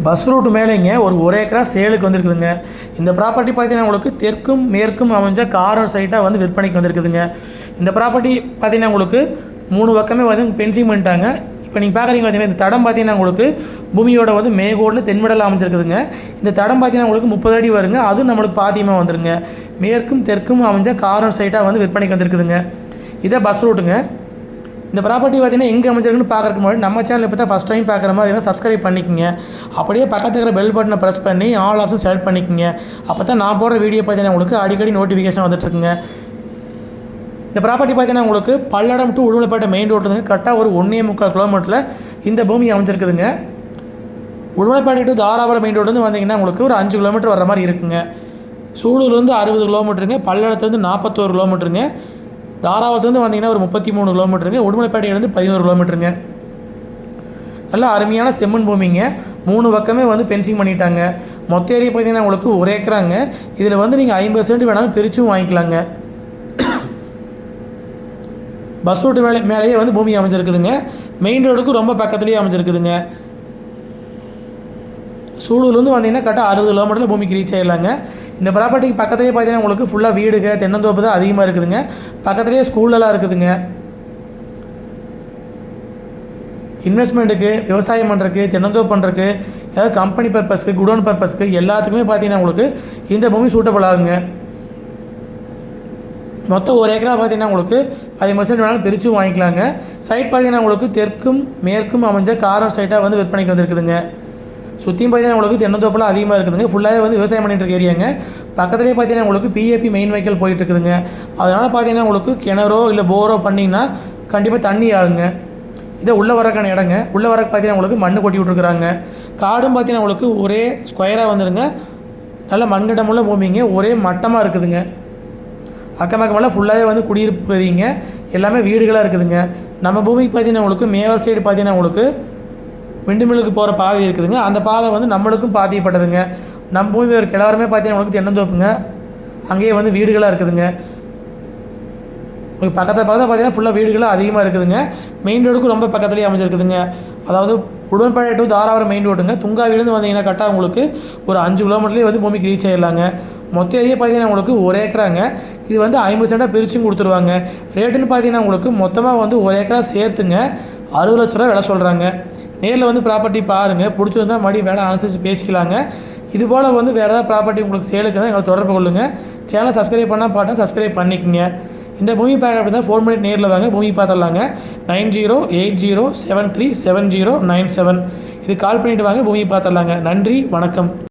Bus route மேலேங்க ஒரு ஏக்கரா சேலுக்கு வந்திருக்குதுங்க. இந்த ப்ராப்பர்ட்டி பார்த்தீங்கன்னா உங்களுக்கு தெற்கும் மேற்கும் அமைஞ்ச கார்னர் சைட்டாக வந்து விற்பனைக்கு வந்திருக்குதுங்க. இந்த ப்ராப்பர்ட்டி பார்த்தீங்கன்னா உங்களுக்கு 3 பக்கமே வந்து பென்சிங் பண்ணிட்டாங்க. இப்போ நீங்கள் பார்க்குறீங்க பார்த்தீங்கன்னா இந்த தடம் பார்த்தீங்கன்னா உங்களுக்கு பூமியோட வந்து மேகோட்டில் தென்மடலில் அமைஞ்சிருக்குதுங்க. இந்த தடம் பார்த்தீங்கன்னா உங்களுக்கு 30 அடி வருங்க. அதுவும் நம்மளுக்கு பாதியமாக வந்துருங்க. மேற்கும் தெற்கும் அமைஞ்ச கார்னர் சைட்டாக வந்து விற்பனைக்கு வந்திருக்குதுங்க. இதான் பஸ் ரூட்டுங்க. இந்த ப்ராப்பர்ட்டி பார்த்தீங்கன்னா எங்கே அமைஞ்சிருக்குன்னு பார்க்குறதுக்கு முன்னாடி நம்ம சேனல் இப்போ தான் ஃபஸ்ட் டைம் பார்க்குற மாதிரி இருந்தால் சப்ஸ்கிரைப் பண்ணிக்கோங்க. அப்படியே பக்கத்தில் இருக்கிற பெல் பட்டனை ப்ரெஸ் பண்ணி ஆல் ஆப்ஷன் செலக்ட் பண்ணிக்கோங்க. அப்போ தான் நான் போடுற வீடியோ பார்த்தீங்கன்னா உங்களுக்கு அடிக்கடி நோட்டிஃபிகேஷன் வந்துட்டுருக்குங்க. இந்த ப்ராப்பர்ட்டி பார்த்தீங்கன்னா உங்களுக்கு பல்லடம் டு உடுமலைப்பேட்டை மெயின் ரோட்டுங்க. கரெக்டாக ஒரு 1.25 கிலோமீட்டரில் இந்த பூமி அமைஞ்சிருக்குதுங்க. Udumalaipettai to Dharapuram main road வந்து வந்தீங்கன்னா உங்களுக்கு ஒரு 5 கிலோமீட்டர் வர மாதிரி இருக்குங்க. சூலூர்லேருந்து 60 கிலோமீட்டருங்க. பல்லடத்துலேருந்து 41 கிலோமீட்டருங்க. தாராபுரத்துலேருந்து வந்தீங்கன்னா ஒரு 33 கிலோமீட்டருங்க. உடுமலைப்பேட்டையிலேருந்து 11 கிலோமீட்டருங்க. நல்லா அருமையான செம்மண் பூமிங்க. 3 பக்கமே வந்து பென்சிங் பண்ணிட்டாங்க. மொத்த ஏரியா பார்த்தீங்கன்னா உங்களுக்கு 1 ஏக்கராங்க. இதில் வந்து நீங்கள் 50 சென்ட் வேணாலும் பிரிச்சும் வாங்கிக்கலாங்க. பஸ் ரூட்டு மேலேயே வந்து பூமி அமைஞ்சிருக்குதுங்க. மெயின் ரோடுக்கு ரொம்ப பக்கத்துலேயே அமைஞ்சிருக்குதுங்க. சூலூர்லேருந்து வந்தீங்கன்னா கரெக்டாக 60 கிலோமீட்டரில் பூமிக்கு ரீச் ஆகிடலாங்க. இந்த ப்ராப்பர்ட்டிக்கு பக்கத்துலேயே பார்த்தீங்கன்னா உங்களுக்கு ஃபுல்லாக வீடுங்க தென்னந்தோப்பு தான் அதிகமாக இருக்குதுங்க. பக்கத்துலேயே ஸ்கூலெல்லாம் இருக்குதுங்க. இன்வெஸ்ட்மெண்ட்டுக்கு, விவசாயம் பண்ணுறதுக்கு, தென்னந்தோப்பு பண்ணுறதுக்கு, ஏதாவது கம்பெனி பர்பஸ்க்கு, குடோன் பர்பஸ்க்கு எல்லாத்துக்குமே பார்த்தீங்கன்னா உங்களுக்கு இந்த பூமி சூட்டபிள் ஆகுங்க. மொத்தம் 1 ஏக்கரா பார்த்தீங்கன்னா உங்களுக்கு 50% வேணாலும் பிரிச்சும் வாங்கிக்கலாங்க. சைட் பார்த்தீங்கன்னா உங்களுக்கு தெற்கும் மேற்கும் அமைஞ்ச கார்னர் சைட்டாக வந்து விற்பனைக்கு வந்திருக்குதுங்க. சுற்றியும் பார்த்தீங்கன்னா உங்களுக்கு தென்னந்தோப்பெல்லாம் அதிகமாக இருக்குதுங்க. ஃபுல்லாகவே வந்து விவசாயம் பண்ணிட்டு இருக்க ஏரியாங்க. பக்கத்துலேயே பார்த்தீங்கன்னா உங்களுக்கு பிஏபி மெயின் வெஹிக்கிள் போயிட்டு இருக்குதுங்க. அதனால் பார்த்தீங்கன்னா உங்களுக்கு கிணறோ இல்லை போரோ பண்ணிங்கன்னா கண்டிப்பாக தண்ணி ஆகுங்க. இதை உள்ளே வரக்கான இடங்க. உள்ளே வரக்கு பார்த்தீங்கன்னா உங்களுக்கு மண் கொட்டி விட்ருக்குறாங்க. காடும் பார்த்தீங்கன்னா உங்களுக்கு ஒரே ஸ்கொயராக வந்துடுங்க. நல்ல மண்கட்டமுள்ள பூமிங்க. ஒரே மட்டமாக இருக்குதுங்க. அக்கம் பக்கமெல்லாம் ஃபுல்லாகவே வந்து குடியிருப்பு பகுதிங்க. எல்லாமே வீடுகளாக இருக்குதுங்க. நம்ம பூமிக்கு பார்த்தீங்கன்னா உங்களுக்கு மேவர் சைடு பார்த்தீங்கன்னா உங்களுக்கு விண்டுமில்லுக்கு போகிற பாதை இருக்குதுங்க. அந்த பாதை வந்து நம்மளுக்கும் பாதிக்கப்பட்டதுங்க. நம்ம பூமி ஒரு கிழவரமே பார்த்தீங்கன்னா உங்களுக்கு தென்னந்தோப்புங்க. அங்கேயே வந்து வீடுகளாக இருக்குதுங்க. பக்கத்தில் பார்த்தீங்கன்னா ஃபுல்லாக வீடுகளாக அதிகமாக இருக்குதுங்க. மெயின் ரோடுக்கு ரொம்ப பக்கத்துலேயே அமைஞ்சிருக்குதுங்க. அதாவது உடுமலைப்பேட்டை டு தாராபுரம் மெயின் ரோடுங்க. துங்காவிலேருந்து வந்தீங்கன்னா கரெக்டாக உங்களுக்கு ஒரு 5 கிலோமீட்டர்லேயே வந்து பூமிக்கு ரீச் ஆகிடலாங்க. மொத்த ஏரியா பார்த்தீங்கன்னா உங்களுக்கு 1 ஏக்கராங்க. இது வந்து 50 சென்டாக பிரிச்சும் கொடுத்துருவாங்க. ரேட்டுன்னு பார்த்தீங்கன்னா உங்களுக்கு மொத்தமாக வந்து 1 ஏக்கரா சேர்த்துங்க 60 லட்ச ரூபா விலை சொல்கிறாங்க. நேரில் வந்து ப்ராப்பர்ட்டி பாருங்கள். பிடிச்சிருந்தா மறுபடியும் வேலை அனுசரித்து பேசிக்கலாங்க. இதுபோல் வந்து வேறு ஏதாவது ப்ராப்பர்ட்டி உங்களுக்கு சேலுக்கு தான் எங்களை தொடர்பு கொள்ளுங்கள். சேனலை சப்ஸ்கிரைப் பண்ணால் பார்த்தா சப்ஸ்கிரைப் பண்ணிக்கோங்க. இந்த பூமி பார்க்க அப்படி தான் ஃபோன் பண்ணி நேரில் வாங்க. பூமி பார்த்துடலாங்க. 9080737097 இது கால் பண்ணிவிட்டு வாங்க. பூமி பார்த்துடலாங்க. நன்றி, வணக்கம்.